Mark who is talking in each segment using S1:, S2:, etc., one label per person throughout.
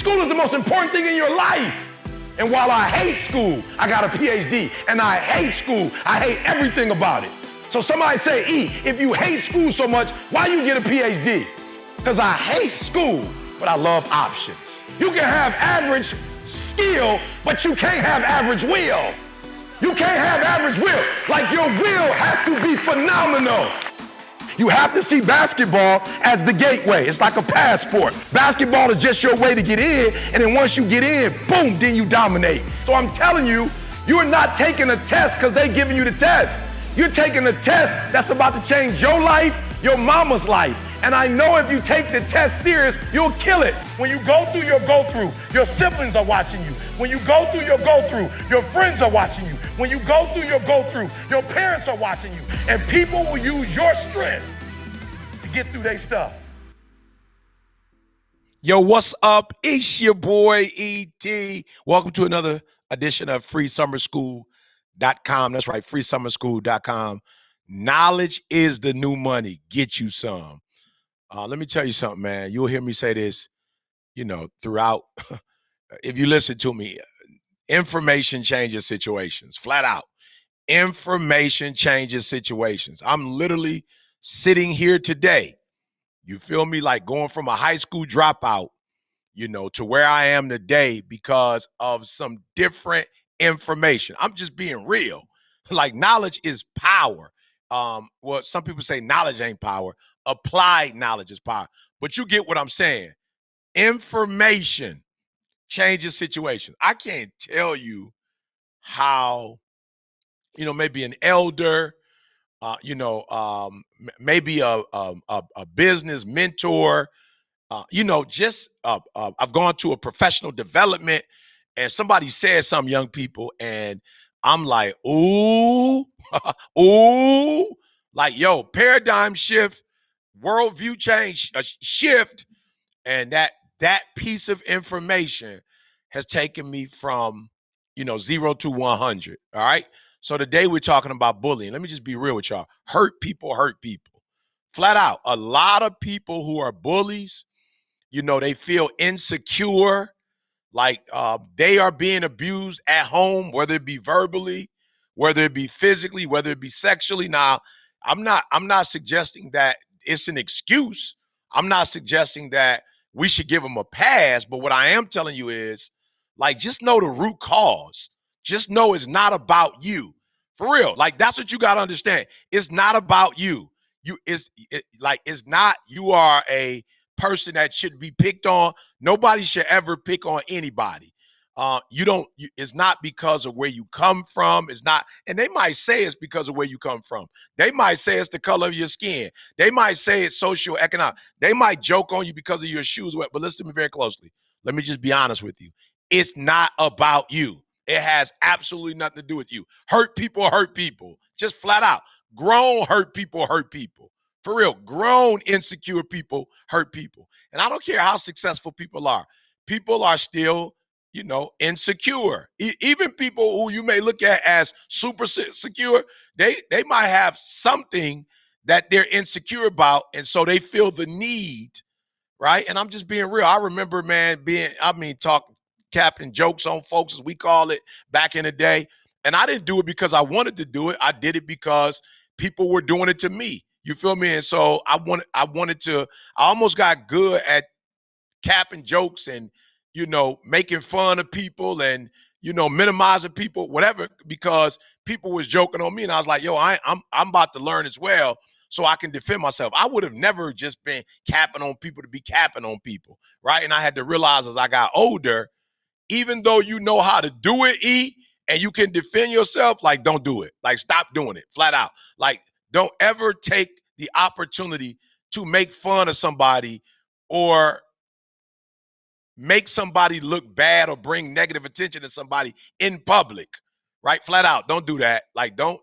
S1: School is the most important thing in your life. And while I hate school, I got a PhD. And I hate school. I hate everything about it. So somebody say, E, if you hate school so much, why you get a PhD? Because I hate school, but I love options. You can have average skill, but you can't have average will. You can't have average will. Like your will has to be phenomenal. You have to see basketball as the gateway. It's like a passport. Basketball is just your way to get in, and then once you get in, boom, then you dominate. So I'm telling you, you're not taking a test because they're giving you the test. You're taking a test that's about to change your life, your mama's life. And I know if you take the test serious, you'll kill it. When you go through your go-through, your siblings are watching you. When you go through your go-through, your friends are watching you. When you go through your go-through, your parents are watching you. And people will use your strength to get through their stuff.
S2: Yo, what's up? It's your boy, E.T. Welcome to another edition of freesummerschool.com. That's right, freesummerschool.com. Knowledge is the new money. Get you some. Let me tell you something, man. You'll hear me say this, throughout. If you listen to me, information changes situations, flat out. Information changes situations. I'm literally sitting here today. You feel me? Like going from a high school dropout, to where I am today because of some different information. I'm just being real. Like knowledge is power. Well, some people say knowledge ain't power. Applied knowledge is power. But you get what I'm saying. Information changes situations. I can't tell how, maybe an elder, maybe a business mentor, I've gone to a professional development and somebody said something, young people, and I'm like, ooh, ooh, like, yo, paradigm shift, worldview change, shift. And that piece of information has taken me from, 0 to 100. All right. So today we're talking about bullying. Let me just be real with y'all. Hurt people hurt people. Flat out. A lot of people who are bullies, they feel insecure, like they are being abused at home, whether it be verbally, whether it be physically, whether it be sexually. Now, I'm not suggesting that it's an excuse. I'm not suggesting that we should give them a pass. But what I am telling you is, like, just know the root cause. Just know it's not about you. For real. Like, that's what you got to understand. It's not about you. It's not, you are a person that should be picked on. Nobody should ever pick on anybody. It's not because of where you come from. It's not, and they might say it's because of where you come from. They might say it's the color of your skin. They might say it's socioeconomic. They might joke on you because of your shoes wet, but listen to me very closely. Let me just be honest with you. It's not about you. It has absolutely nothing to do with you. Hurt people hurt people. Just flat out. Grown hurt people hurt people. For real, grown insecure people hurt people. And I don't care how successful people are. People are still, insecure. Even people who you may look at as super secure, they might have something that they're insecure about, and so they feel the need, right? And I'm just being real. I remember, man, talking, capping jokes on folks, as we call it, back in the day. And I didn't do it because I wanted to do it. I did it because people were doing it to me. You feel me? And so I almost got good at capping jokes and, making fun of people and, minimizing people, whatever, because people was joking on me. And I was like, yo, I'm about to learn as well so I can defend myself. I would have never just been capping on people to be capping on people, right? And I had to realize as I got older, even though you know how to do it, E, and you can defend yourself, like, don't do it. Like, stop doing it, flat out. Like, don't ever take the opportunity to make fun of somebody or make somebody look bad or bring negative attention to somebody in public, right? Flat out, don't do that. Like, don't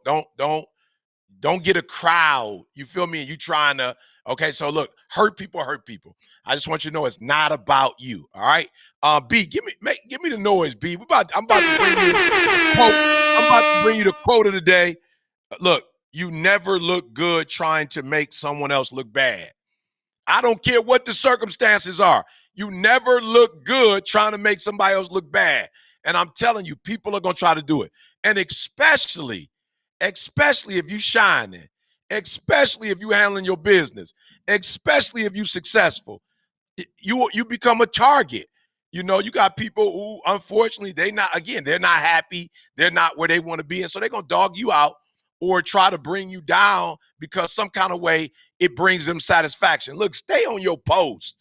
S2: get a crowd. You feel me? And you trying to, okay, so look, hurt people hurt people. I just want you to know it's not about you, all right? B, give me the noise, B. I'm about to bring you the quote. I'm about to bring you the quote of the day. Look, you never look good trying to make someone else look bad. I don't care what the circumstances are. You never look good trying to make somebody else look bad. And I'm telling you, people are gonna try to do it. And especially if you shining, especially if you handling your business, especially if you successful, you become a target. You know, you got people who unfortunately they're not happy, they're not where they want to be, and so they're gonna dog you out or try to bring you down because some kind of way it brings them satisfaction. Look, stay on your post.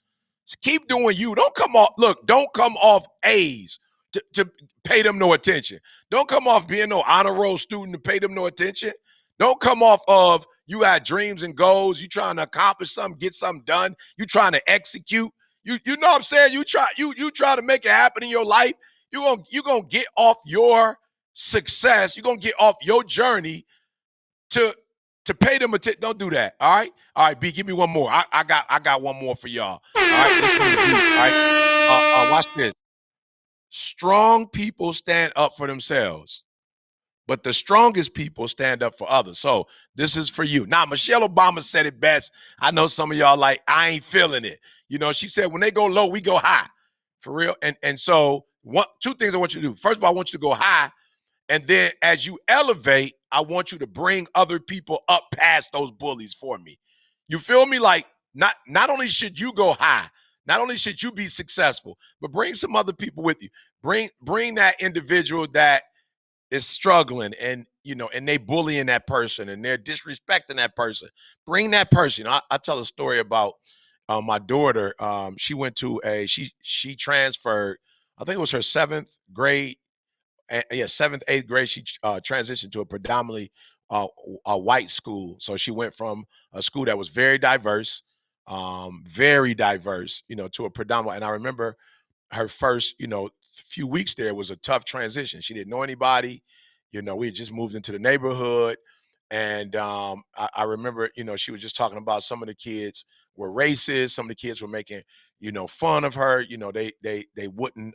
S2: Just keep doing you. Don't come off A's to pay them no attention. Don't come off being no honor roll student to pay them no attention. Don't come off of you had dreams and goals, you trying to accomplish something, get something done, you trying to execute. You know what I'm saying? You try to make it happen in your life. You gonna get off your success. You're gonna get off your journey to pay them attention. Don't do that. All right, B, give me one more. I got one more for y'all. All right, listen to the beat. All right, watch this. Strong people stand up for themselves, but the strongest people stand up for others. So this is for you. Now, Michelle Obama said it best. I know some of y'all like, I ain't feeling it. You know, she said, when they go low, we go high. For real. And so two things I want you to do. First of all, I want you to go high. And then as you elevate, I want you to bring other people up past those bullies for me. You feel me? Like not only should you go high, not only should you be successful, but bring some other people with you. Bring that individual that is struggling and and they bullying that person and they're disrespecting that person. Bring that person. I tell a story about my daughter. She went to she transferred. I think it was her seventh grade. Seventh, eighth grade. She transitioned to a predominantly a white school. So she went from a school that was very diverse, to a predominant. And I remember her first, few weeks there was a tough transition. She didn't know anybody. We had just moved into the neighborhood. And I remember, she was just talking about some of the kids were racist. Some of the kids were making, fun of her. They wouldn't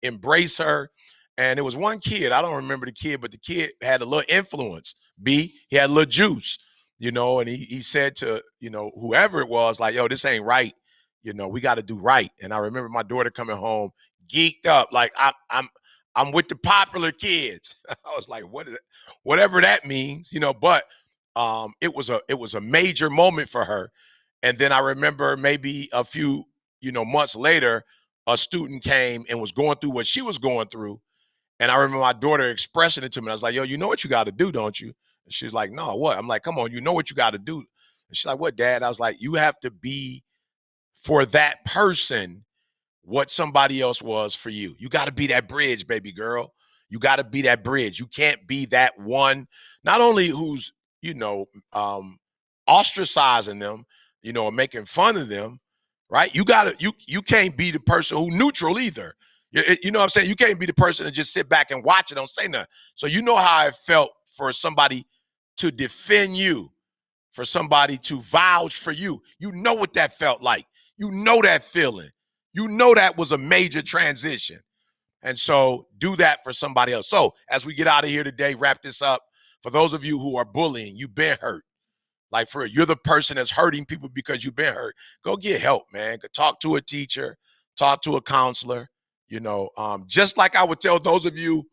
S2: embrace her. And there was one kid, I don't remember the kid, but the kid had a little influence. He had a little juice, and he said to, whoever it was, like, yo, this ain't right. We got to do right. And I remember my daughter coming home geeked up, like I'm with the popular kids. I was like, what is it? Whatever that means, but it was a major moment for her. And then I remember maybe a few, months later, a student came and was going through what she was going through. And I remember my daughter expressing it to me. I was like, yo, you know what you got to do, don't you? And she's like, no, what? I'm like, come on, you know what you got to do. And she's like, what, Dad? I was like, you have to be for that person what somebody else was for you. You got to be that bridge, baby girl. You got to be that bridge. You can't be that one, not only who's, ostracizing them, or making fun of them, right? You can't be the person who neutral either. You know what I'm saying? You can't be the person to just sit back and watch it, don't say nothing. So you know how it felt for somebody to defend you, for somebody to vouch for you. You know what that felt like. You know that feeling. You know that was a major transition. And so do that for somebody else. So as we get out of here today, wrap this up. For those of you who are bullying, you've been hurt. Like you're the person that's hurting people because you've been hurt. Go get help, man. Go talk to a teacher, talk to a counselor. Just like I would tell those of you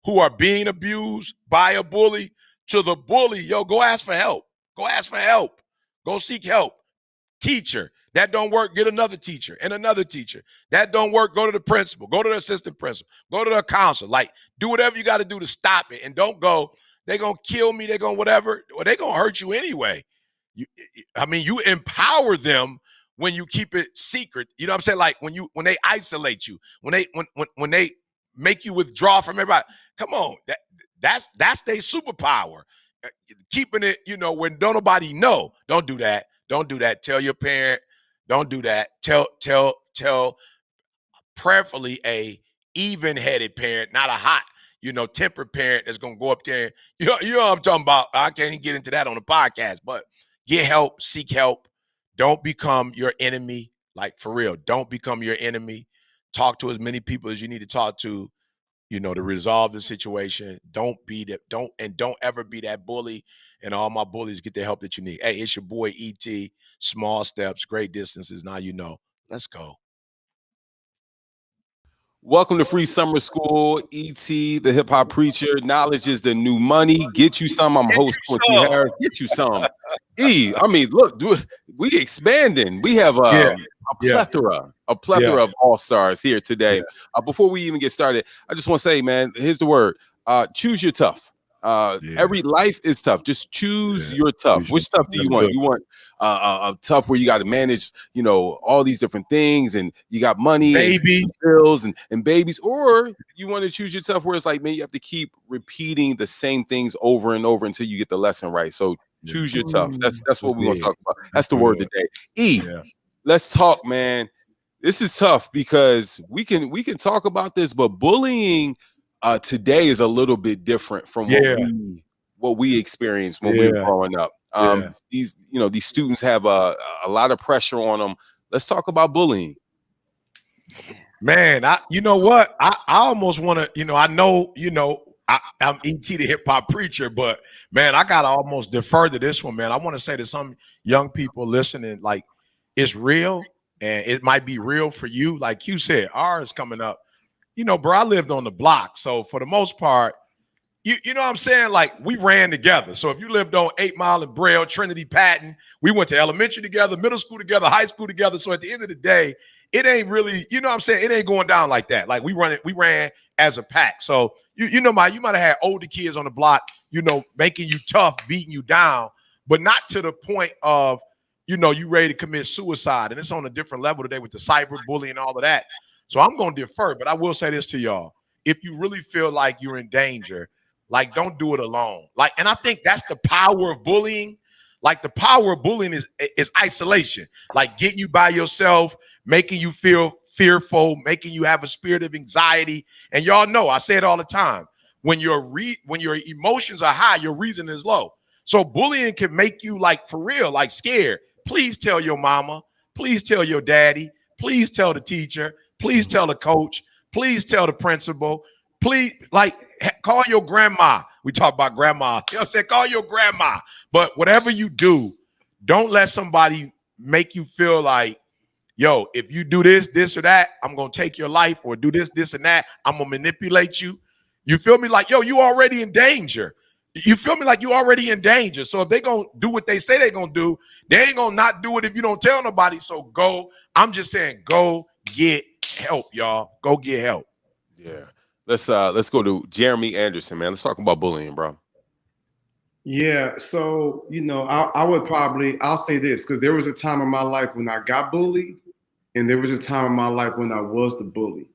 S2: who are being abused by a bully, to the bully, yo, go ask for help. Go ask for help. Go seek help. Teacher, that don't work, get another teacher and another teacher. That don't work, go to the principal, go to the assistant principal, go to the counselor. Like, do whatever you got to do to stop it. And don't go, they're going to kill me, they're going to whatever, or they're going to hurt you anyway. You empower them when you keep it secret. You know what I'm saying? Like when they isolate you, when they make you withdraw from everybody. Come on, that's their superpower. Keeping it, when don't nobody know. Don't do that. Don't do that. Tell your parent. Don't do that. Tell prayerfully a even-headed parent, not a hot, tempered parent that's gonna go up there. You know what I'm talking about. I can't even get into that on the podcast, but get help, seek help. Don't become your enemy. Like, for real, don't become your enemy. Talk to as many people as you need to talk to, to resolve the situation. Don't ever be that bully. And all my bullies, get the help that you need. Hey, it's your boy ET. Small steps, great distances. Now you know. Let's go.
S3: Welcome to Free Summer School. E.T., the hip hop preacher. Knowledge is the new money. Get you some. I'm host Quincy Harris. Get you some. I mean, look, we expanding. We have a plethora of all-stars here today. Before we even get started, I just want to say, man, here's the word. Choose your tough. Every life is tough. Just choose your tough. Which tough do you want? You want a tough where you got to manage, all these different things, and you got money, babies, bills, and babies, or you want to choose your tough where it's like, man, you have to keep repeating the same things over and over until you get the lesson right. So choose your tough. That's what we want to talk about. That's the word today. Let's talk, man. This is tough because we can talk about this, but bullying today is a little bit different from what we experienced when we were growing up. These students have a lot of pressure on them. Let's talk about bullying.
S2: Man, you know what? I almost want to, I know, I'm E.T. the hip hop preacher, but man, I gotta almost defer to this one, man. I want to say to some young people listening, like, it's real and it might be real for you. Like you said, ours coming up. Bro, I lived on the block. So for the most part, you know what I'm saying? Like, we ran together. So if you lived on 8 Mile and Braille, Trinity Patton, we went to elementary together, middle school together, high school together. So at the end of the day, it ain't really, you know what I'm saying? It ain't going down like that. Like, we ran as a pack. So you might have had older kids on the block, making you tough, beating you down, but not to the point of, you ready to commit suicide. And it's on a different level today with the cyberbullying and all of that. So I'm going to defer, but I will say this to y'all. If you really feel like you're in danger, like, don't do it alone. Like, and I think that's the power of bullying. Like, the power of bullying is isolation. Like, getting you by yourself, making you feel fearful, making you have a spirit of anxiety. And y'all know, I say it all the time. When your emotions are high, your reason is low. So bullying can make you, like, for real, like, scared. Please tell your mama. Please tell your daddy. Please tell the teacher. Please tell the coach. Please tell the principal. Please, like, call your grandma. We talk about grandma. You know what I'm saying? Call your grandma. But whatever you do, don't let somebody make you feel like, yo, if you do this or that, I'm going to take your life, or do this and that. I'm going to manipulate you. You feel me? Like, yo, you already in danger. You feel me? Like, you already in danger. So if they going to do what they say they're going to do, they ain't going to not do it if you don't tell nobody. So I'm just saying, go get help, y'all. Go get help.
S3: Yeah. Let's go to Jeremy Anderson, man. Let's talk about bullying, bro.
S4: Yeah, so I'll say this, because there was a time in my life when I got bullied, and there was a time in my life when I was the bully,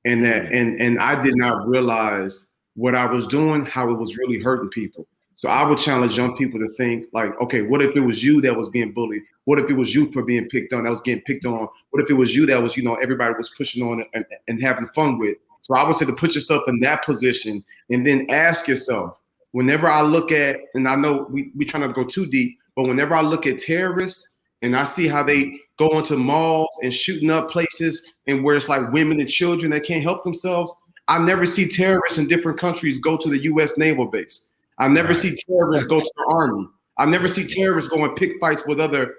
S4: and and I did not realize what I was doing, how it was really hurting people. So I would challenge young people to think, like, okay, what if it was you that was being bullied? What if it was you for being picked on, that was getting picked on? What if it was you that was, everybody was pushing on and having fun with? So I would say to put yourself in that position and then ask yourself, whenever I look at, and I know we try not to go too deep, but whenever I look at terrorists and I see how they go into malls and shooting up places and where it's like women and children that can't help themselves, I never see terrorists in different countries go to the U.S. naval base. I never see terrorists go to the army. I never see terrorists go and pick fights with other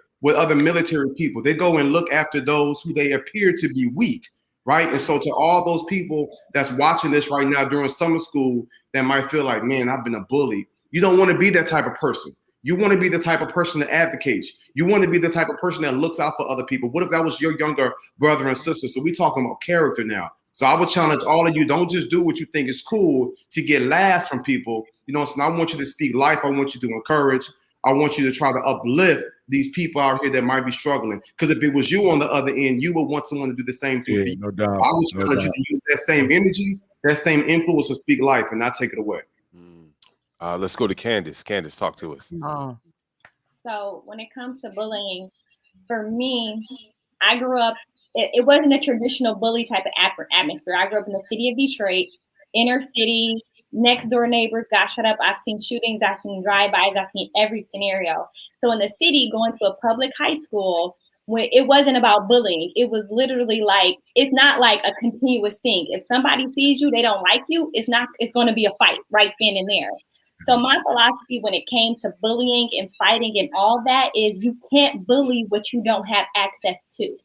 S4: military people. They go and look after those who they appear to be weak, right? And so to all those people that's watching this right now during summer school that might feel like, man, I've been a bully. You don't want to be that type of person. You want to be the type of person that advocates. You want to be the type of person that looks out for other people. What if that was your younger brother and sister? So we're talking about character now. So I would challenge all of you, don't just do what you think is cool to get laughs from people. So I want you to speak life. I want you to encourage. I want you to try to uplift these people out here that might be struggling. Because if it was you on the other end, you would want someone to do the same thing.
S2: Yeah, no doubt.
S4: I would challenge you to use that same energy, that same influence to speak life and not take it away.
S3: Let's go to Candace. Candace, talk to us.
S5: So when it comes to bullying, for me, I grew up, it wasn't a traditional bully type of atmosphere. I grew up in the city of Detroit, inner city, next door neighbors got shut up. I've seen shootings, I've seen drive-bys, I've seen every scenario. So in the city, going to a public high school, when it wasn't about bullying, it was literally like, it's not like a continuous thing. If somebody sees you, they don't like you, it's going to be a fight right then and there. So my philosophy when it came to bullying and fighting and all that is you can't bully what you don't have access to.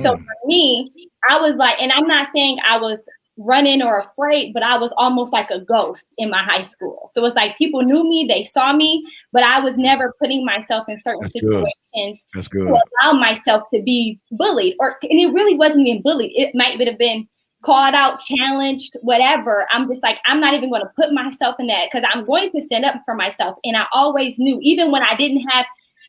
S5: So for me, I was like, and I'm not saying I was running or afraid, but I was almost like a ghost in my high school. So it's like people knew me, they saw me, but I was never putting myself in certain situations to allow myself to be bullied. And it really wasn't even bullied. It might have been called out, challenged, whatever. I'm just like, I'm not even going to put myself in that because I'm going to stand up for myself. And I always knew, even when I didn't have,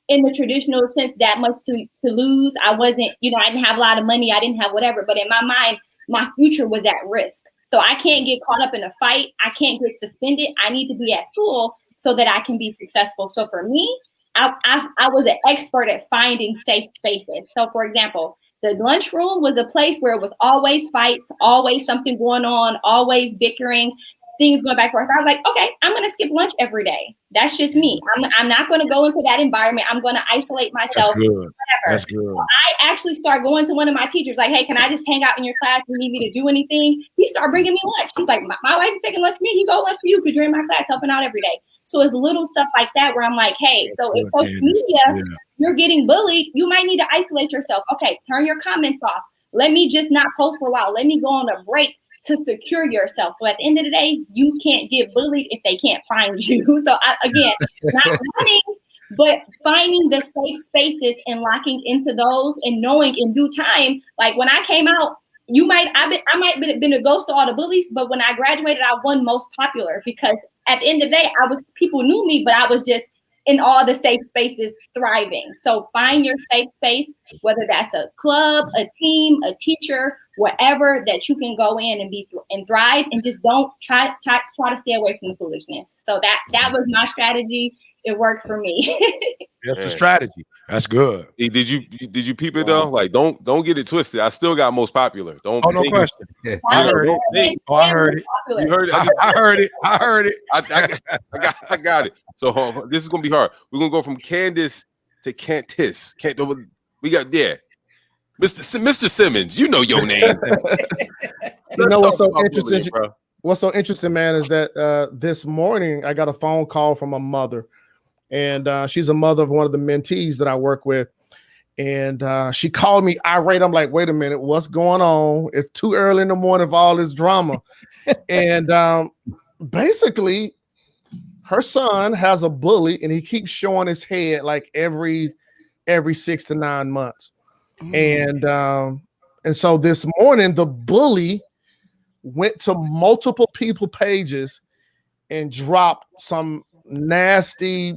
S5: in the traditional sense, that much to lose, I wasn't, I didn't have a lot of money, I didn't have whatever, but in my mind, my future was at risk. So I can't get caught up in a fight. I can't get suspended. I need to be at school so that I can be successful. So for me, I was an expert at finding safe spaces. So for example, the lunchroom was a place where it was always fights, always something going on, always bickering, things going back and forth. I was like, okay, I'm going to skip lunch every day. That's just me. I'm not going to go into that environment. I'm going to isolate myself.
S2: That's good. That's good.
S5: So I actually started going to one of my teachers, like, hey, can I just hang out in your class? You need me to do anything? He started bringing me lunch. He's like, my wife is taking lunch for me. He go lunch for you because you're in my class helping out every day. So it's little stuff like that where I'm like, hey, so if social media, you're getting bullied, you might need to isolate yourself. Okay, turn your comments off. Let me just not post for a while. Let me go on a break to secure yourself. So at the end of the day, you can't get bullied if they can't find you. So again, not running, but finding the safe spaces and locking into those and knowing in due time, like when I came out, I might have been a ghost to all the bullies, but when I graduated, I won most popular because at the end of the day, people knew me, but I was just in all the safe spaces thriving. So find your safe space, whether that's a club, a team, a teacher, whatever, that you can go in and be and thrive, and just don't try to stay away from the foolishness. So that was my strategy. It worked for me.
S2: That's a strategy. That's good.
S3: Hey, did you peep it though? Like, don't get it twisted. I still got most popular. Don't.
S2: Oh, no question.
S3: I heard it.
S2: I heard it.
S3: You heard it.
S2: I heard it. I heard it.
S3: I got it. So this is gonna be hard. We're gonna go from Candace to Cantis. We got Mr. Simmons. You know your name.
S6: You know what's so interesting, bro? What's so interesting, man, is that this morning I got a phone call from a mother, and she's a mother of one of the mentees that I work with. And she called me irate. I'm like, wait a minute, what's going on? It's too early in the morning for all this drama. And basically, her son has a bully, and he keeps showing his head like every 6 to 9 months. And so this morning, the bully went to multiple people pages and dropped some nasty,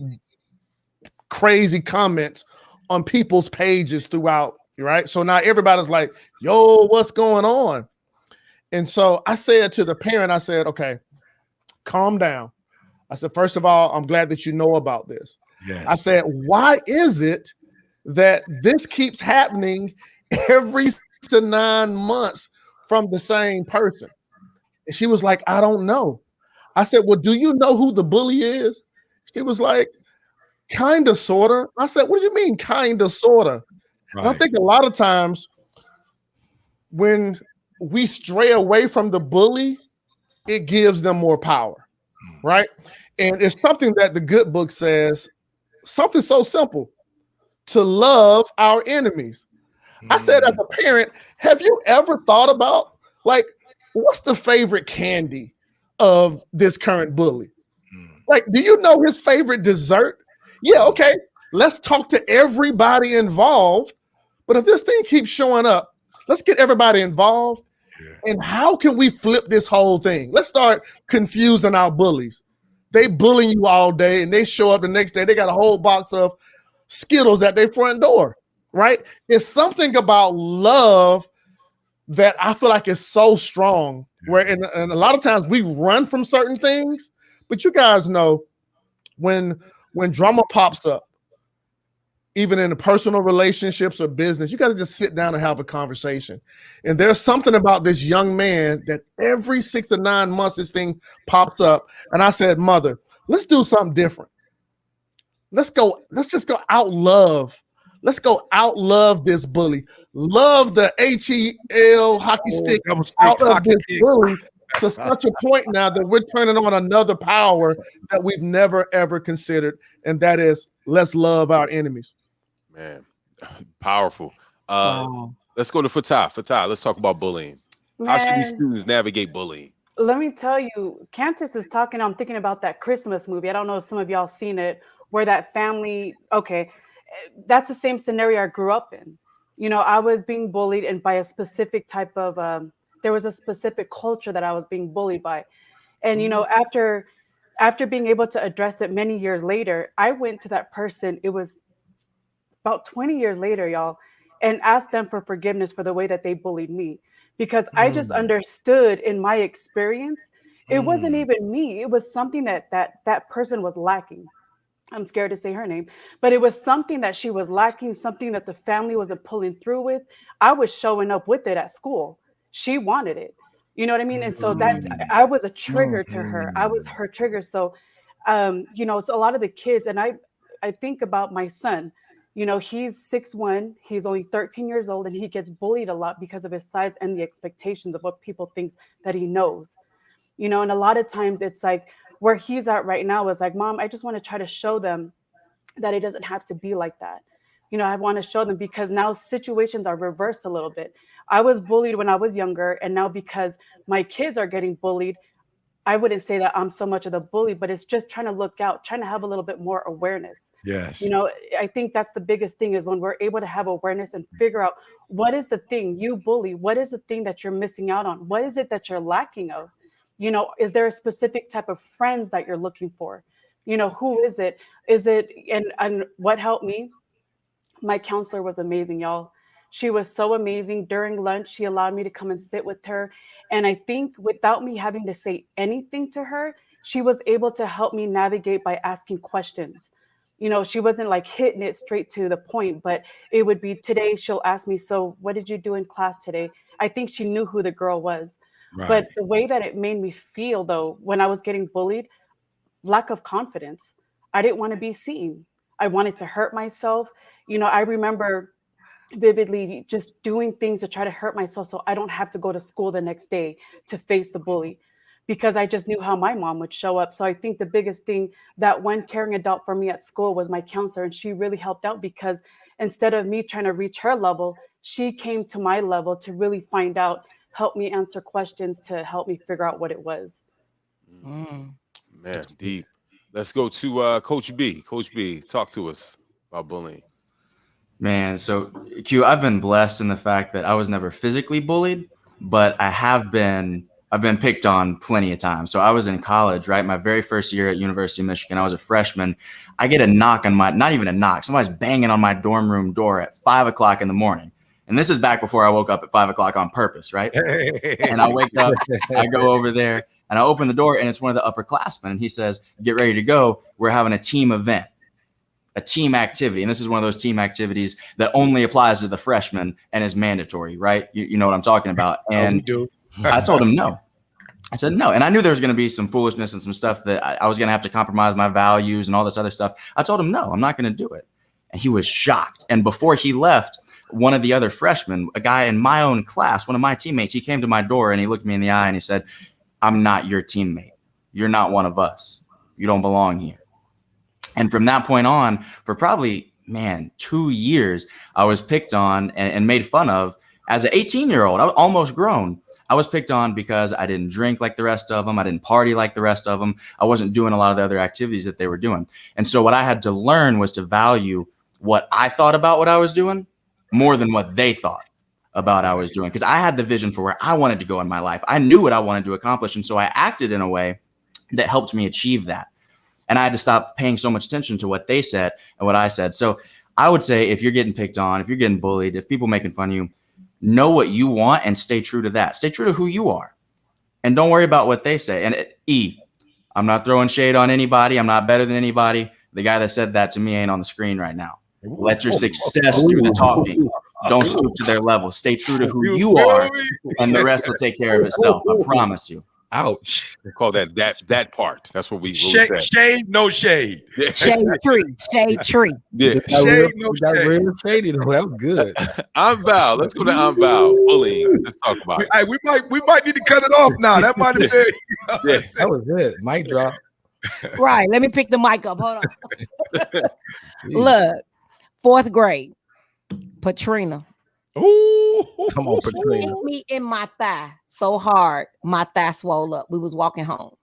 S6: crazy comments on people's pages throughout, right? So now everybody's like, yo, what's going on? And so I said to the parent, I said, okay, calm down. I said, first of all, I'm glad that you know about this.
S2: Yes.
S6: I said, why is it that this keeps happening every 6 to 9 months from the same person? And she was like, I don't know. I said, well, do you know who the bully is? She was like, kind of, sort of. I said, what do you mean, kind of, sort of? Right. I think a lot of times when we stray away from the bully, it gives them more power, right? And it's something that the good book says, something so simple, to love our enemies. I said, as a parent, have you ever thought about, like, what's the favorite candy of this current bully? Like, do you know his favorite dessert? Yeah, okay, let's talk to everybody involved. But if this thing keeps showing up, let's get everybody involved. Yeah. And how can we flip this whole thing? Let's start confusing our bullies. They bullying you all day, and they show up the next day, they got a whole box of Skittles at their front door, right? It's something about love that I feel like is so strong, where and a lot of times we run from certain things, but you guys know when drama pops up, even in the personal relationships or business, you got to just sit down and have a conversation. And there's something about this young man that every 6 to 9 months, this thing pops up. And I said, mother, let's do something different. Let's just go out love. Let's go out love this bully. Love the HEL hockey stick out of this bully to such a point now that we're turning on another power that we've never, ever considered. And that is, let's love our enemies.
S3: Man, powerful. Let's go to Fatah. Fatah, let's talk about bullying. How should these
S7: Man,
S3: students navigate bullying?
S7: let me tell you, Candace is talking. I'm thinking about that Christmas movie. I don't know if some of y'all seen it, where that family. Okay, that's the same scenario I grew up in. You know, I was being bullied, and by a specific type of. There was a specific culture that I was being bullied by, and you know, after being able to address it many years later, I went to that person. It was about 20 years later, y'all, and asked them for forgiveness for the way that they bullied me. Because I just understood in my experience, it wasn't even me. It was something that person was lacking. I'm scared to say her name, but it was something that she was lacking, something that the family wasn't pulling through with. I was showing up with it at school. She wanted it. You know what I mean? And so that I was a trigger to her. I was her trigger. So, you know, it's a lot of the kids, and I think about my son. You know, he's 6'1", he's only 13 years old, and he gets bullied a lot because of his size and the expectations of what people think that he knows. You know, and a lot of times it's like where he's at right now is like, Mom, I just want to try to show them that it doesn't have to be like that. You know, I want to show them because now situations are reversed a little bit. I was bullied when I was younger, and now because my kids are getting bullied, I wouldn't say that I'm so much of the bully, but it's just trying to look out, trying to have a little bit more awareness.
S1: Yes.
S7: You know, I think that's the biggest thing is when we're able to have awareness and figure out what is the thing you bully, what is the thing that you're missing out on, what is it that you're lacking of? You know, is there a specific type of friends that you're looking for? You know, who is it? Is it, and what helped me? My counselor was amazing, y'all. She was so amazing. During lunch, she allowed me to come and sit with her. And I think without me having to say anything to her, she was able to help me navigate by asking questions. You know, she wasn't like hitting it straight to the point, but it would be today she'll ask me, so what did you do in class today? I think she knew who the girl was.
S1: Right.
S7: But the way that it made me feel, though, when I was getting bullied, lack of confidence. I didn't want to be seen. I wanted to hurt myself. You know, I remember vividly just doing things to try to hurt myself so I don't have to go to school the next day to face the bully because I just knew how my mom would show up. So I think the biggest thing, that one caring adult for me at school was my counselor, and she really helped out because instead of me trying to reach her level, she came to my level to really find out, help me answer questions, to help me figure out what it was.
S3: Man, deep. Let's go to Coach B. Coach B, talk to us about bullying.
S8: Man, so Q, I've been blessed in the fact that I was never physically bullied, but I've been picked on plenty of times. So I was in college, right? My very first year at University of Michigan, I was a freshman. I get a knock on not even a knock. Somebody's banging on my dorm room door at 5 o'clock in the morning. And this is back before I woke up at 5 o'clock on purpose, right? And I wake up, I go over there and I open the door and it's one of the upperclassmen. And he says, get ready to go. We're having a team event. A team activity. And this is one of those team activities that only applies to the freshmen and is mandatory, right? You know what I'm talking about. And I told him no. I said no. And I knew there was going to be some foolishness and some stuff that I was going to have to compromise my values and all this other stuff. I told him no, I'm not going to do it. And he was shocked. And before he left, one of the other freshmen, a guy in my own class, one of my teammates, he came to my door and he looked me in the eye and he said, I'm not your teammate. You're not one of us. You don't belong here. And from that point on, for probably, 2 years, I was picked on and made fun of as an 18-year-old. I was almost grown. I was picked on because I didn't drink like the rest of them. I didn't party like the rest of them. I wasn't doing a lot of the other activities that they were doing. And so what I had to learn was to value what I thought about what I was doing more than what they thought about what I was doing. Because I had the vision for where I wanted to go in my life. I knew what I wanted to accomplish. And so I acted in a way that helped me achieve that. And I had to stop paying so much attention to what they said and what I said. So I would say if you're getting picked on, if you're getting bullied, if people making fun of you, know what you want and stay true to that. Stay true to who you are. And don't worry about what they say. And I'm not throwing shade on anybody. I'm not better than anybody. The guy that said that to me ain't on the screen right now. Let your success do the talking. Don't stoop to their level. Stay true to who you are, and the rest will take care of itself. I promise you.
S1: Ouch.
S3: We call that part. That's what we
S2: Shade,
S3: said.
S2: shade, no shade.
S3: Yeah.
S9: Shade tree.
S3: Yeah.
S2: Shade, no
S6: Got
S2: shade.
S6: real shady though. That was good.
S3: I'm Val. Let's go to I'm Val. Bullying. Let's talk about it.
S2: Hey, we might need to cut it off now. That might have been.
S3: Yeah.
S6: That was it. Mic drop.
S9: Right. Let me pick the mic up. Hold on. Look, 4th grade. Patrina.
S2: Ooh.
S10: Come on,
S9: She
S10: Patricia.
S9: hit me in my thigh so hard, my thigh swole up. We was walking home.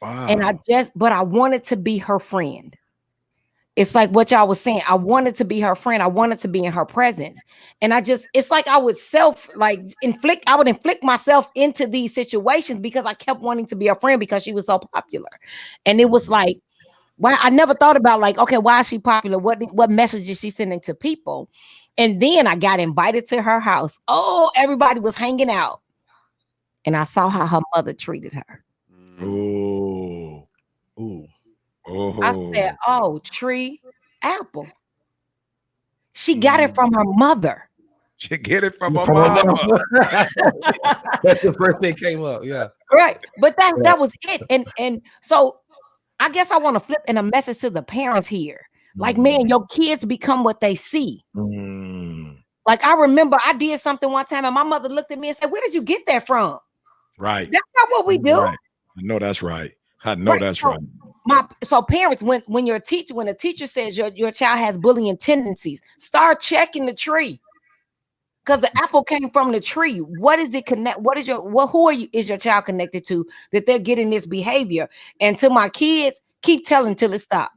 S2: Wow.
S9: And but I wanted to be her friend. It's like what y'all was saying. I wanted to be her friend. I wanted to be in her presence. And it's like I would inflict myself into these situations because I kept wanting to be her friend because she was so popular. And it was like, why? I never thought about like, okay, why is she popular? What message is she sending to people? And then I got invited to her house. Oh, everybody was hanging out. And I saw how her mother treated her.
S2: Ooh.
S10: Ooh.
S2: Oh.
S9: I said, oh, tree apple. She got it from her mother.
S2: She get it from her
S10: From her
S2: mama.
S10: mama. That's the first thing came up. Yeah.
S9: Right. But that was it. And so I guess I want to flip in a message to the parents here. Like, man, your kids become what they see. Like, I remember I did something one time and my mother looked at me and said, where did you get that from?
S2: Right.
S9: That's not what we do.
S2: Right. I know that's right. I know that's right.
S9: So parents, when a teacher says your child has bullying tendencies, start checking the tree. Because the apple came from the tree. What is it connect? What is is your child connected to that they're getting this behavior? And to my kids, keep telling till it stops.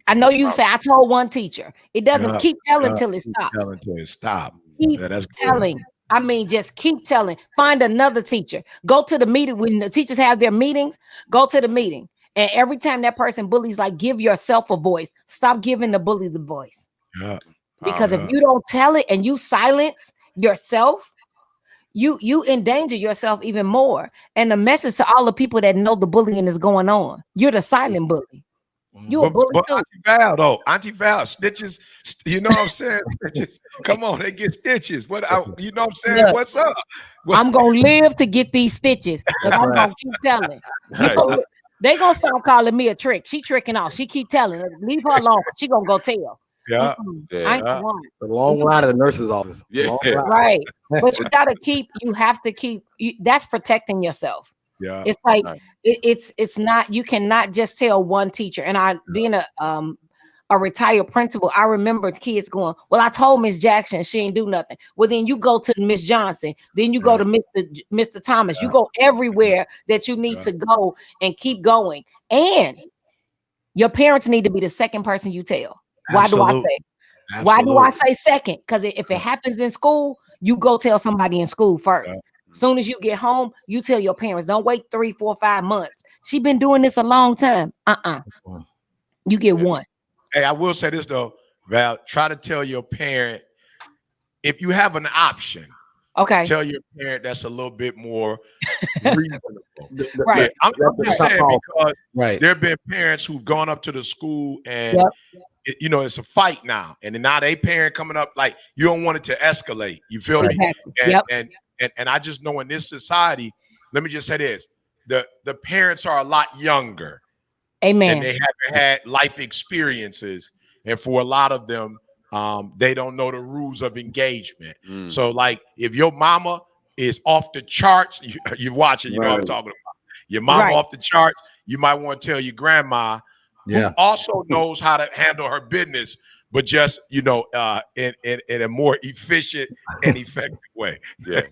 S9: I know you say I told one teacher. It doesn't keep telling till it stops.
S2: Telling till it stop.
S9: Keep telling. I mean, just keep telling. Find another teacher. Go to the meeting when the teachers have their meetings. Go to the meeting, and every time that person bullies, like, give yourself a voice. Stop giving the bully the voice.
S2: Yeah.
S9: Because if you don't tell it and you silence yourself, you endanger yourself even more. And the message to all the people that know the bullying is going on: you're the silent bully. You a bully too.
S2: Auntie Val, stitches. You know what I'm saying? Stitches. Come on, they get stitches. You know what I'm saying?
S9: Look,
S2: What's up?
S9: I'm gonna live to get these stitches because I'm gonna keep telling. They gonna start calling me a trick. She tricking off. She keep telling. Leave her alone. She gonna go tell.
S2: Yeah.
S9: I ain't the one.
S10: The long line at the nurse's office.
S3: Yeah.
S9: Right. But you have to keep. That's protecting yourself.
S2: Yeah.
S9: It's like it's not. You cannot just tell one teacher. And being a retired principal, I remember kids going, well, I told Miss Jackson she ain't do nothing. Well, then you go to Miss Johnson, then you go to Mr. Thomas. You go everywhere that you need to go and keep going. And your parents need to be the second person you tell. Why do I say second? Because if it happens in school, you go tell somebody in school first. As soon as you get home, you tell your parents. Don't wait 3, 4, 5 months. She been doing this a long time. You get one.
S2: Hey, I will say this though, Val. Try to tell your parent if you have an option.
S9: Okay.
S2: Tell your parent that's a little bit more reasonable.
S9: Right.
S2: I'm just saying because
S10: there
S2: have been parents who've gone up to the school and it's a fight now, and then now they parent coming up like you don't want it to escalate. You feel me? And I just know in this society, let me just say this: the parents are a lot younger.
S9: Amen.
S2: And they haven't had life experiences, and for a lot of them, they don't know the rules of engagement. So, like, if your mama is off the charts, you watch it. You know what I'm talking about. Your mama off the charts. You might want to tell your grandma, who also knows how to handle her business, but just in a more efficient and effective way.
S3: Yeah.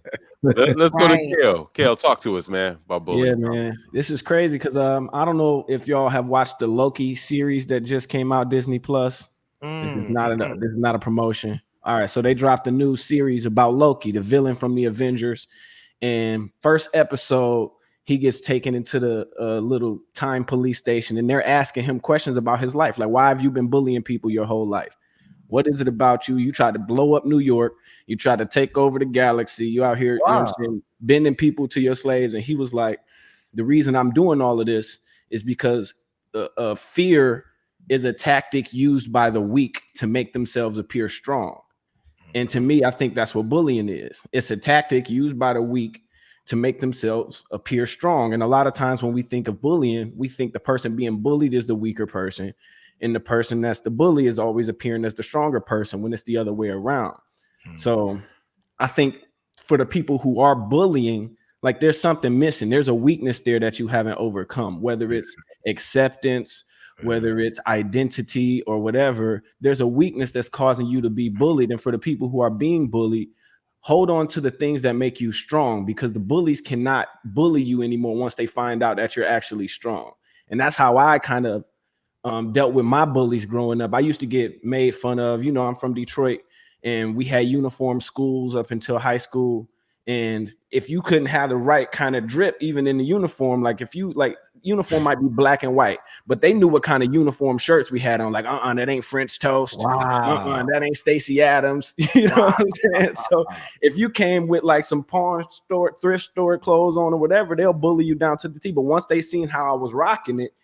S3: Let's go to Kale. Kale, talk to us, man, about bullying.
S11: Yeah, man. This is crazy because I don't know if y'all have watched the Loki series that just came out, Disney Plus. This is not a promotion. All right, so they dropped a new series about Loki, the villain from the Avengers. And first episode, he gets taken into the little time police station, and they're asking him questions about his life. Like, why have you been bullying people your whole life? What is it about you? You tried to blow up New York. You tried to take over the galaxy. You out here, you know what I'm saying, bending people to your slaves. And he was like, the reason I'm doing all of this is because fear is a tactic used by the weak to make themselves appear strong. And to me, I think that's what bullying is. It's a tactic used by the weak to make themselves appear strong. And a lot of times when we think of bullying, we think the person being bullied is the weaker person. And the person that's the bully is always appearing as the stronger person when it's the other way around. So I think for the people who are bullying, like, there's something missing. There's a weakness there that you haven't overcome, whether it's acceptance, whether it's identity or whatever. There's a weakness that's causing you to be bullied. And for the people who are being bullied, hold on to the things that make you strong, because the bullies cannot bully you anymore once they find out that you're actually strong. And that's how I kind of dealt with my bullies growing up. I used to get made fun of. You know, I'm from Detroit, and we had uniform schools up until high school. And if you couldn't have the right kind of drip, even in the uniform, like if you like uniform might be black and white, but they knew what kind of uniform shirts we had on. Like, that ain't French toast.
S10: Wow.
S11: That ain't Stacey Adams. You know what I'm saying? So if you came with like some pawn store, thrift store clothes on or whatever, they'll bully you down to the T. But once they seen how I was rocking it,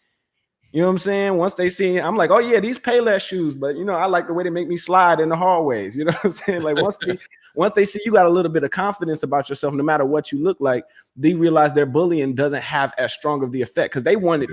S11: you know what I'm saying? Once they see, I'm like, oh yeah, these Payless shoes, but you know, I like the way they make me slide in the hallways. You know what I'm saying? Like once they see you got a little bit of confidence about yourself, no matter what you look like, they realize their bullying doesn't have as strong of the effect, because they want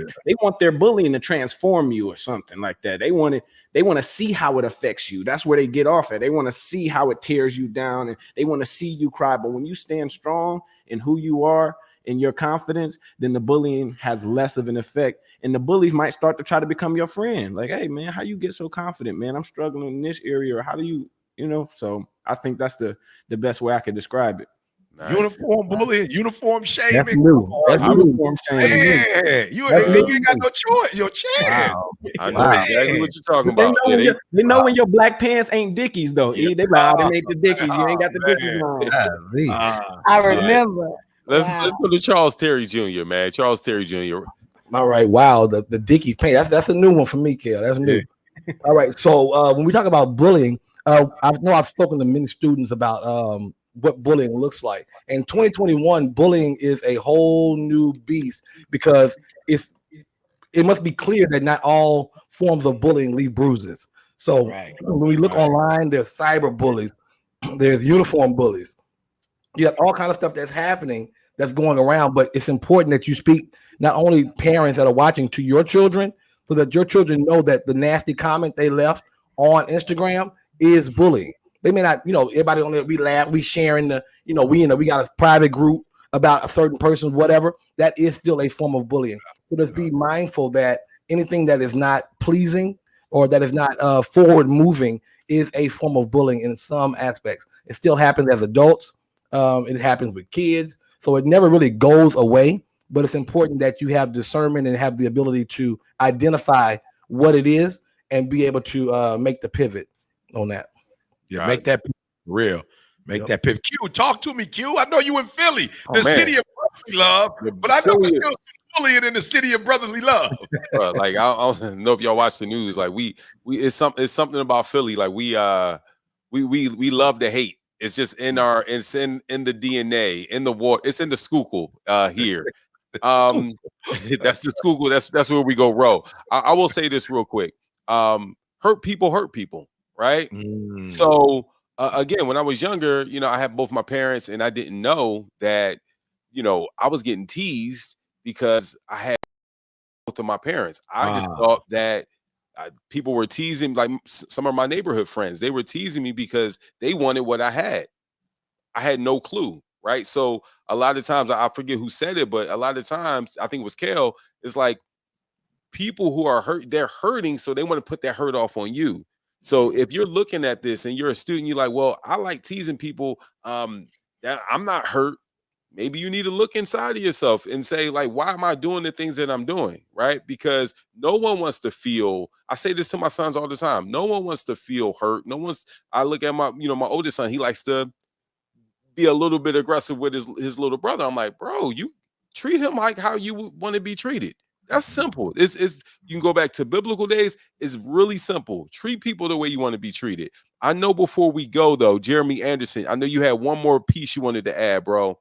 S11: their bullying to transform you or something like that. They want to see how it affects you. That's where they get off at. They want to see how it tears you down, and they want to see you cry. But when you stand strong in who you are and your confidence, then the bullying has less of an effect. And the bullies might start to try to become your friend. Like, hey man, how you get so confident, man? I'm struggling in this area, or how do you, you know? So I think that's the best way I could describe it.
S2: Nice. Uniform bullying, uniform shaming.
S10: That's new. That's new.
S11: Uniform shaming.
S2: Man, you ain't got no choice. Your chance.
S3: Wow. I know exactly what you're talking about.
S11: They know when your black pants ain't Dickies though. They be like, they ain't the Dickies. You ain't got the Dickies on.
S9: I remember.
S3: Let's go to Charles Terry Jr., man. Charles Terry Jr.
S10: All right. Wow. The Dickies paint. That's a new one for me, Kel. That's new. All right. So when we talk about bullying, I know I've spoken to many students about what bullying looks like. In 2021, bullying is a whole new beast, because it must be clear that not all forms of bullying leave bruises. So when we look online, there's cyber bullies, there's uniform bullies. You have all kinds of stuff that's happening, that's going around, but it's important that you speak, not only parents that are watching, to your children, so that your children know that the nasty comment they left on Instagram is bullying. They may not, everybody on there, we laugh, we sharing we got a private group about a certain person, whatever. That is still a form of bullying. So let's be mindful that anything that is not pleasing or that is not forward moving is a form of bullying in some aspects. It still happens as adults. It happens with kids. So it never really goes away, but it's important that you have discernment and have the ability to identify what it is and be able to make the pivot on that.
S2: Yeah, make that real. Make that pivot. Q, talk to me, Q. I know you in Philly, the city of brotherly love, but I know we're still bullying in the city of brotherly love.
S3: Like I don't know if y'all watch the news. Like it's something about Philly. Like we love to hate. It's just in the DNA, in the water. It's in the Schuylkill here. That's the Schuylkill. That's where we go row. I will say this real quick. Hurt people, right? So again, when I was younger, I had both my parents, and I didn't know that, I was getting teased because I had both of my parents. I just thought that people were teasing, like some of my neighborhood friends. They were teasing me because they wanted what I had. I had no clue, right? So a lot of times, I forget who said it, but a lot of times, I think it was Kel, it's like people who are hurt, they're hurting, so they want to put that hurt off on you. So if you're looking at this and you're a student, you're like, well, I like teasing people. That I'm not hurt. Maybe you need to look inside of yourself and say, like, why am I doing the things that I'm doing? Right? Because no one wants to feel, I say this to my sons all the time. No one wants to feel hurt. I look at my oldest son, he likes to be a little bit aggressive with his little brother. I'm like, bro, you treat him like how you would want to be treated. That's simple. It's you can go back to biblical days. It's really simple. Treat people the way you want to be treated. I know before we go though, Jeremy Anderson, I know you had one more piece you wanted to add, bro.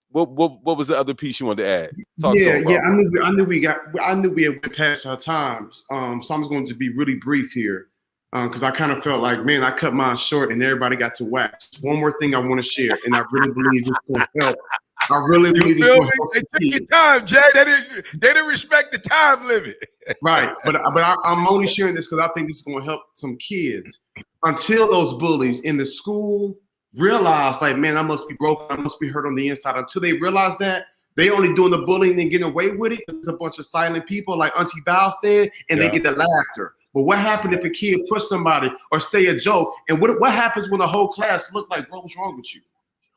S3: What was the other piece you wanted to add?
S4: I knew we had past our times. So I'm just going to be really brief here, because I kind of felt like, man, I cut mine short and everybody got to wax. One more thing I want to share, and I really believe it's going to help. I really believe
S2: They took your time, Jay. They didn't respect the time limit.
S4: Right, but I'm only sharing this because I think it's going to help some kids. Until those bullies in the school realize, like, man, I must be broken, I must be hurt on the inside. Until they realize that, they only doing the bullying and getting away with it. There's a bunch of silent people, like Auntie Val said, and they get the laughter. But what happened if a kid push somebody or say a joke? And what happens when the whole class look like, bro, what's wrong with you?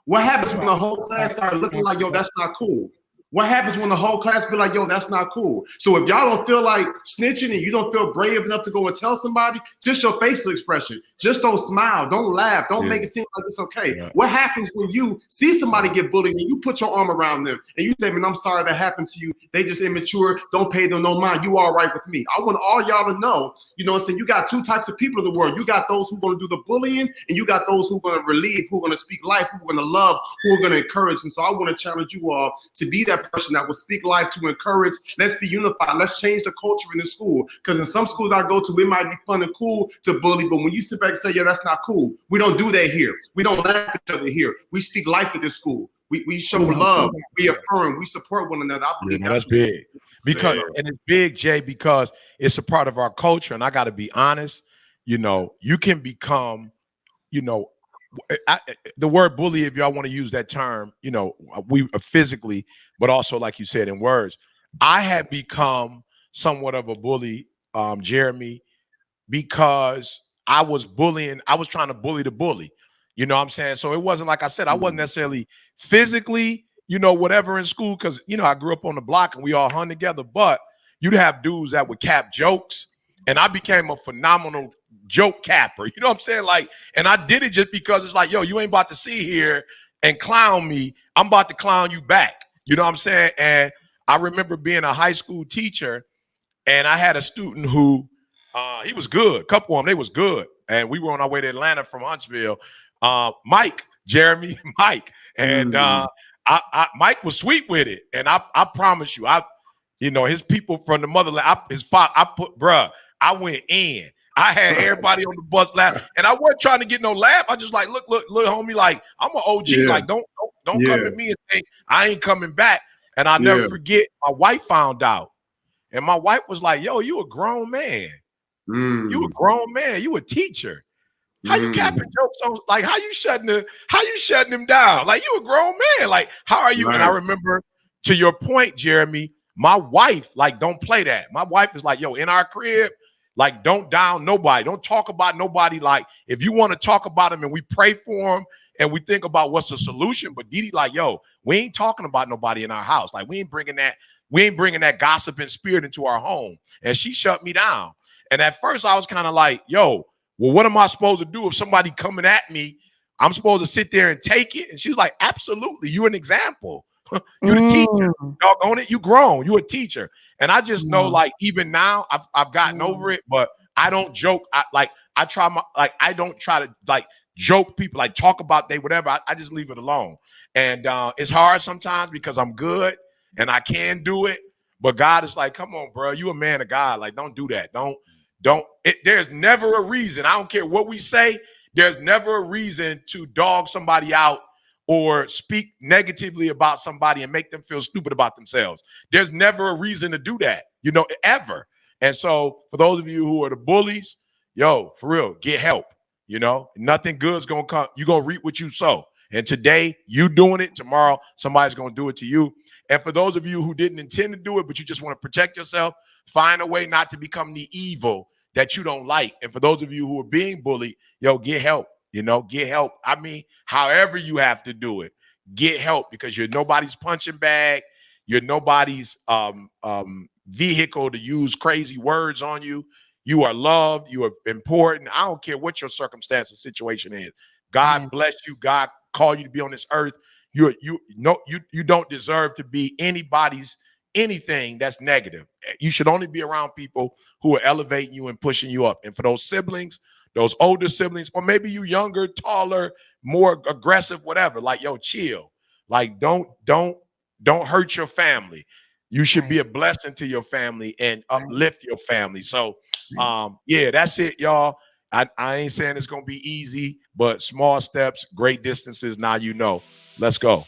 S4: What happens when the whole class start looking like, yo, that's not cool? What happens when the whole class be like, yo, that's not cool? So if y'all don't feel like snitching and you don't feel brave enough to go and tell somebody, just your facial expression, just don't smile, don't laugh, don't make it seem like it's okay. Yeah. What happens when you see somebody get bullied and you put your arm around them and you say, man, I'm sorry that happened to you. They just immature. Don't pay them no mind. You all right with me. I want all y'all to know, you know what I'm saying? You got two types of people in the world. You got those who are going to do the bullying and you got those who are going to relieve, who are going to speak life, who are going to love, who are going to encourage. And so I want to challenge you all to be that person that will speak life, to encourage. Let's be unified. Let's change the culture in the school. Because in some schools I go to, it might be fun and cool to bully, but when you sit back and say, yeah, that's not cool, we don't do that here. We don't laugh at each other here. We speak life at this school. We show love. We affirm. We support one another. I believe
S2: that's big. Because and it's big, Jay, because it's a part of our culture. And I got to be honest, you know, you can become, you know, the word bully, if y'all want to use that term, you know, we physically, but also like you said in words, I had become somewhat of a bully, Jeremy, because I was bullying. I was trying to bully the bully. You know what I'm saying? So it wasn't like I said, I wasn't necessarily physically, you know, whatever in school, because, you know, I grew up on the block and we all hung together, but you'd have dudes that would cap jokes. And I became a phenomenal joke capper. You know what I'm saying? Like, and I did it just because it's like, yo, you ain't about to sit here and clown me. I'm about to clown you back. You know what I'm saying? And I remember being a high school teacher, and I had a student who, he was good. A couple of them, they was good. And we were on our way to Atlanta from Huntsville. Mike, Jeremy, Mike. And Mike was sweet with it. And I promise you, you know, his people from the motherland, his father, I went in. I had everybody on the bus laugh, and I wasn't trying to get no laugh. I just like, look, homie, like I'm an OG. Yeah. Like, don't come at me and think I ain't coming back. And I'll never forget, my wife found out, and my wife was like, "Yo, you a grown man. You a grown man. You a teacher. How you capping jokes on? Like, how you shutting him down? Like, you a grown man. Like, how are you?" Right. And I remember, to your point, Jeremy, my wife, like, don't play that. My wife is like, yo, in our crib, like, don't down nobody. Don't talk about nobody. Like, if you want to talk about them and we pray for them and we think about what's the solution, but Didi like, yo, we ain't talking about nobody in our house. Like, we ain't bringing that gossiping spirit into our home. And she shut me down. And at first I was kind of like, yo, well, what am I supposed to do if somebody coming at me? I'm supposed to sit there and take it? And she was like, absolutely. You're an example. You're the teacher. Doggone it. You grown. You a teacher. And I just know, like, even now I've gotten over it, but I don't joke. I don't try to like joke people, like talk about they whatever. I just leave it alone. And it's hard sometimes because I'm good and I can do it. But God is like, come on, bro. You a man of God. Like, don't do that. There's never a reason. I don't care what we say. There's never a reason to dog somebody out or speak negatively about somebody and make them feel stupid about themselves. There's never a reason to do that, you know, ever. And so for those of you who are the bullies, yo, for real, get help. You know, nothing good is going to come. You're going to reap what you sow. And today you doing it, tomorrow somebody's going to do it to you. And for those of you who didn't intend to do it, but you just want to protect yourself, find a way not to become the evil that you don't like. And for those of you who are being bullied, yo, get help. You know, get help. I mean, however you have to do it, get help, because you're nobody's punching bag. You're nobody's vehicle to use crazy words on you. You are loved. You are important. I don't care what your circumstance or situation is. God bless you. God called you to be on this earth. You don't deserve to be anything that's negative. You should only be around people who are elevating you and pushing you up. And for those siblings, those older siblings, or maybe you younger, taller, more aggressive, whatever, like, yo, chill. Like, don't hurt your family. You should be a blessing to your family and uplift your family. So, yeah, that's it, y'all. I ain't saying it's going to be easy, but small steps, great distances. Now you know. Let's go.